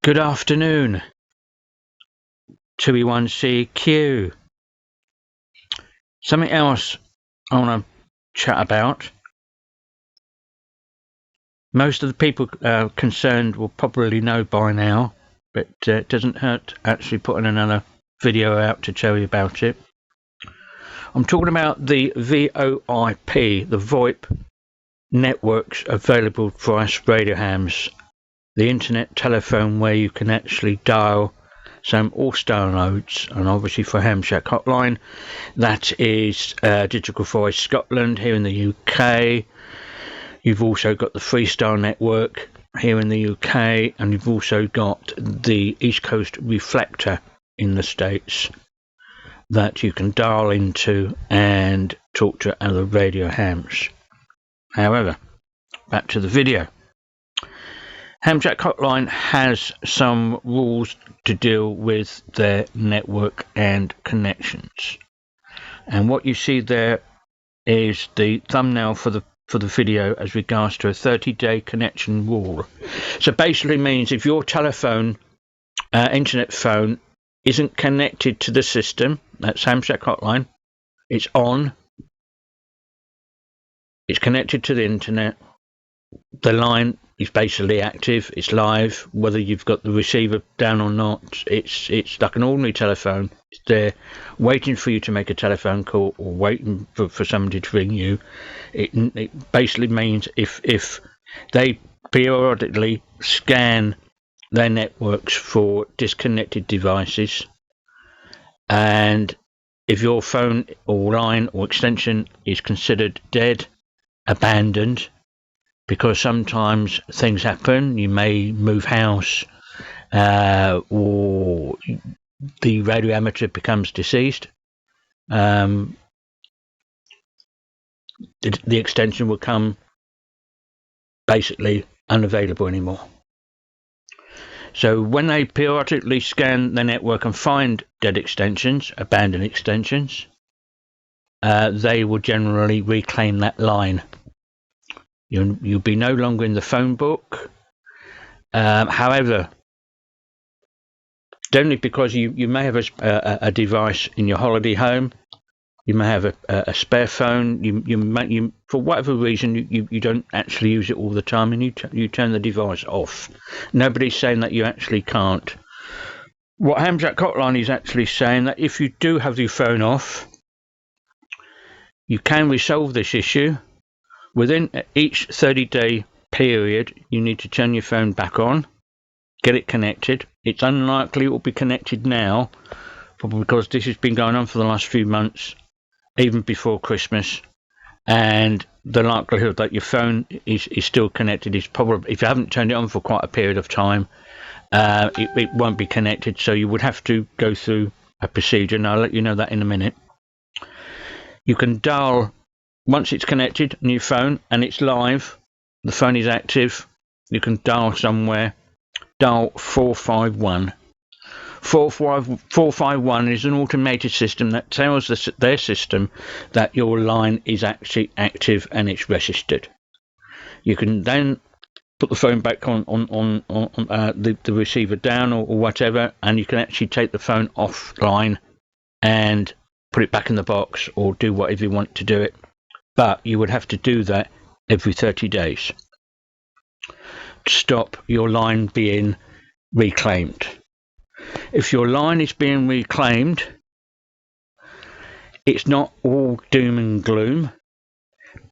Good afternoon, 2E1CQ. Something else I want to chat about. Most of the people concerned will probably know by now, but it doesn't hurt actually putting another video out to tell you about it. I'm talking about the VoIP, the VoIP networks available for us radio hams. The internet telephone where you can actually dial some all-star nodes, and obviously for Hamshack Hotline, that is Digital Voice Scotland here in the UK. You've also got the Freestar network here in the UK, and you've also got the East Coast Reflector in the States that you can dial into and talk to other radio hams. However, back to the video. Hamshack Hotline has some rules to deal with their network and connections. And what you see there is the thumbnail for the video as regards to a 30-day connection rule. So basically means if your telephone, internet phone, isn't connected to the system, that's Hamshack Hotline, it's on, it's connected to the internet, the line is basically active, it's live, whether you've got the receiver down or not, it's like an ordinary telephone. It's there waiting for you to make a telephone call or waiting for somebody to ring you. It basically means if they periodically scan their networks for disconnected devices, and if your phone or line or extension is considered dead, abandoned, because sometimes things happen, you may move house, or the radio amateur becomes deceased, the extension will come basically unavailable anymore. So when they periodically scan the network and find dead extensions, abandoned extensions, they will generally reclaim that line. You'll be no longer in the phone book. However, generally because you may have a device in your holiday home, you may have a spare phone. You for whatever reason you don't actually use it all the time, and you turn the device off. Nobody's saying that you actually can't. What Hamshack Hotline is actually saying that if you do have your phone off, you can resolve this issue. Within each 30-day period, you need to turn your phone back on, get it connected. It's unlikely it will be connected now, probably because this has been going on for the last few months, even before Christmas. And the likelihood that your phone is still connected is probably, if you haven't turned it on for quite a period of time, it won't be connected. So you would have to go through a procedure, and I'll let you know that in a minute. You can dial. Once it's connected on your phone and it's live, the phone is active, you can dial somewhere, dial 451. 451 is an automated system that tells their system that your line is actually active and it's registered. You can then put the phone back on the receiver down or whatever, and you can actually take the phone offline and put it back in the box or do whatever you want to do it. But you would have to do that every 30 days to stop your line being reclaimed. If your line is being reclaimed, it's not all doom and gloom,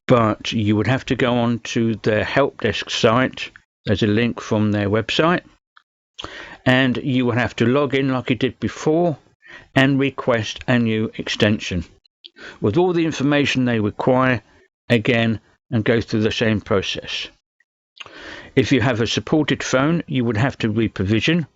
but you would have to go on to their help desk site. There's a link from their website, and you would have to log in like you did before and request a new extension with all the information they require again, and go through the same process. If you have a supported phone, you would have to reprovision.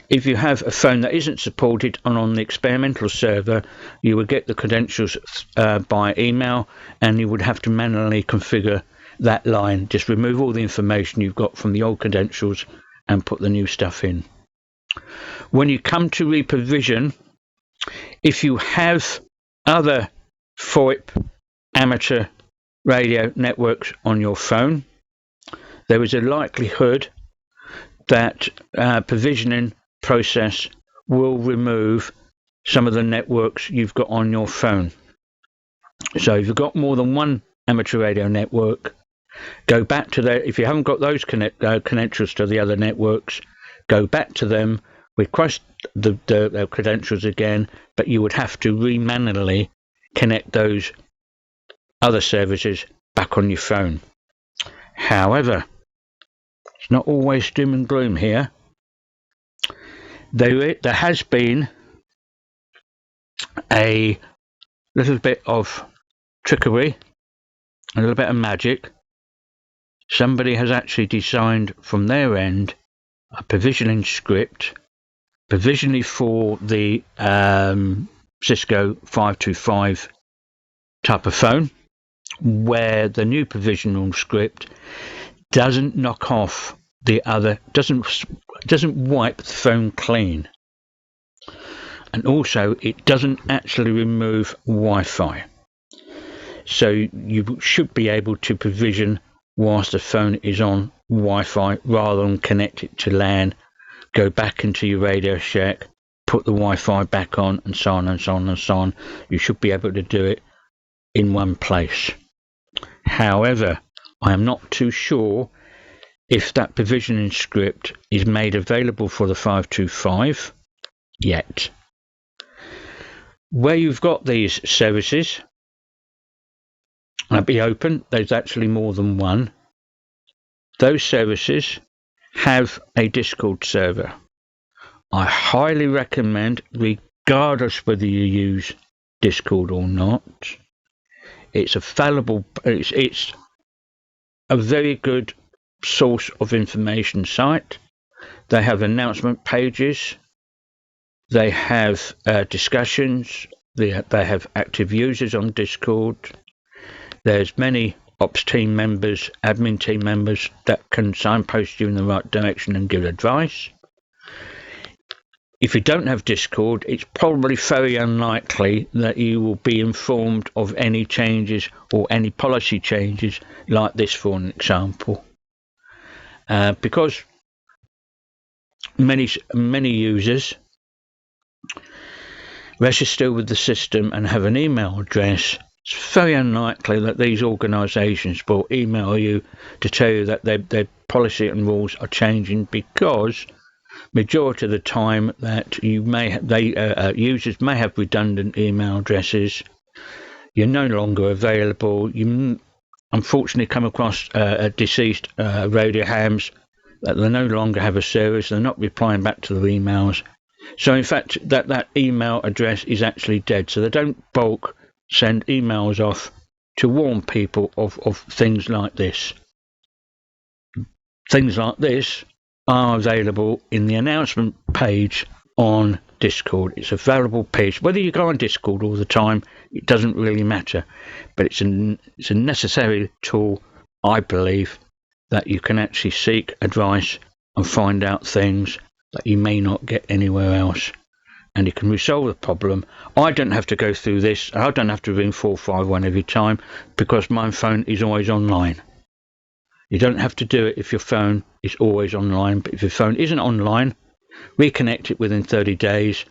If you have a phone that isn't supported and on the experimental server, you would get the credentials by email, and you would have to manually configure that line. Just remove all the information you've got from the old credentials and put the new stuff in. When you come to reprovision, if you have other VoIP amateur radio networks on your phone, there is a likelihood that provisioning process will remove some of the networks you've got on your phone. So if you've got more than one amateur radio network, go back to there. If you haven't got those credentials to the other networks, go back to them, request the credentials again, but you would have to manually connect those other services back on your phone. However, it's not always doom and gloom here. There has been a little bit of trickery, a little bit of magic. Somebody has actually designed from their end a provisioning script, provisionally for the Cisco 525 type of phone, where the new provisional script doesn't knock off the other, doesn't wipe the phone clean, and also it doesn't actually remove Wi-Fi. So you should be able to provision whilst the phone is on Wi-Fi rather than connect it to LAN, go back into your Radio Shack, put the Wi-Fi back on, and so on and so on and so on. You should be able to do it in one place. However, I am not too sure if that provisioning script is made available for the 525 yet. Where you've got these services, I'll be open, there's actually more than one. Those services have a Discord server. I highly recommend, regardless whether you use Discord or not, it's a fallible, it's a very good source of information site. They have announcement pages, they have discussions, they have active users on Discord. There's many ops team members, admin team members that can signpost you in the right direction and give advice. If you don't have Discord, it's probably very unlikely that you will be informed of any changes or any policy changes like this, for an example. Because many users register with the system and have an email address, it's very unlikely that these organisations will email you to tell you that their policy and rules are changing, because majority of the time that users may have redundant email addresses. You're no longer available. You unfortunately come across a deceased radio hams that they no longer have a service. They're not replying back to the emails. So in fact, that email address is actually dead. So they don't bulk send emails off to warn people of things like this. Things like this are available in the announcement page on Discord. It's a valuable page. Whether you go on Discord all the time, it doesn't really matter. But it's a necessary tool, I believe, that you can actually seek advice and find out things that you may not get anywhere else. And you can resolve the problem. I don't have to go through this. I don't have to ring 451 every time, because my phone is always online. You don't have to do it if your phone is always online, but if your phone isn't online, reconnect it within 30 days,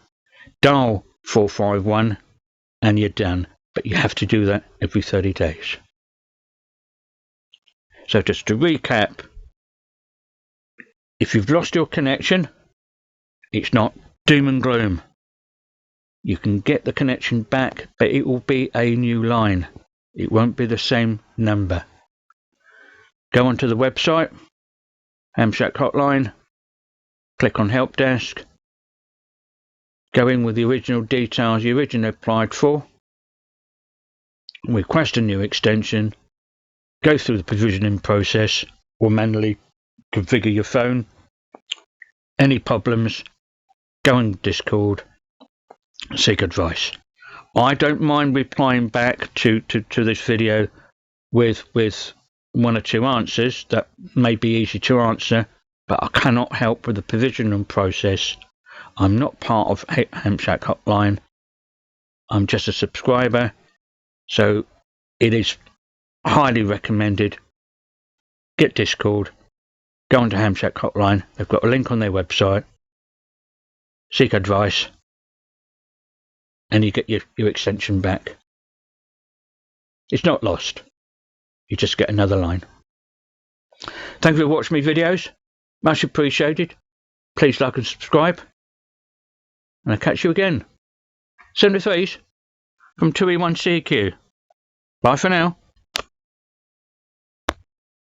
dial 451, and you're done. But you have to do that every 30 days. So just to recap, if you've lost your connection, it's not doom and gloom. You can get the connection back, but it will be a new line. It won't be the same number. Go onto the website, Hamshack Hotline, click on Help Desk, go in with the original details you originally applied for, request a new extension, go through the provisioning process, or manually configure your phone. Any problems, go on Discord, seek advice. I don't mind replying back to this video with one or two answers that may be easy to answer, but I cannot help with the provisioning process. I'm not part of Hamshack Hotline. I'm just a subscriber, so it is highly recommended. Get Discord, go on to Hamshack Hotline. They've got a link on their website. Seek advice, and you get your extension back. It's not lost. You just get another line. Thank you for watching my videos. Much appreciated. Please like and subscribe. And I'll catch you again. 73s from 2E1CQ. Bye for now.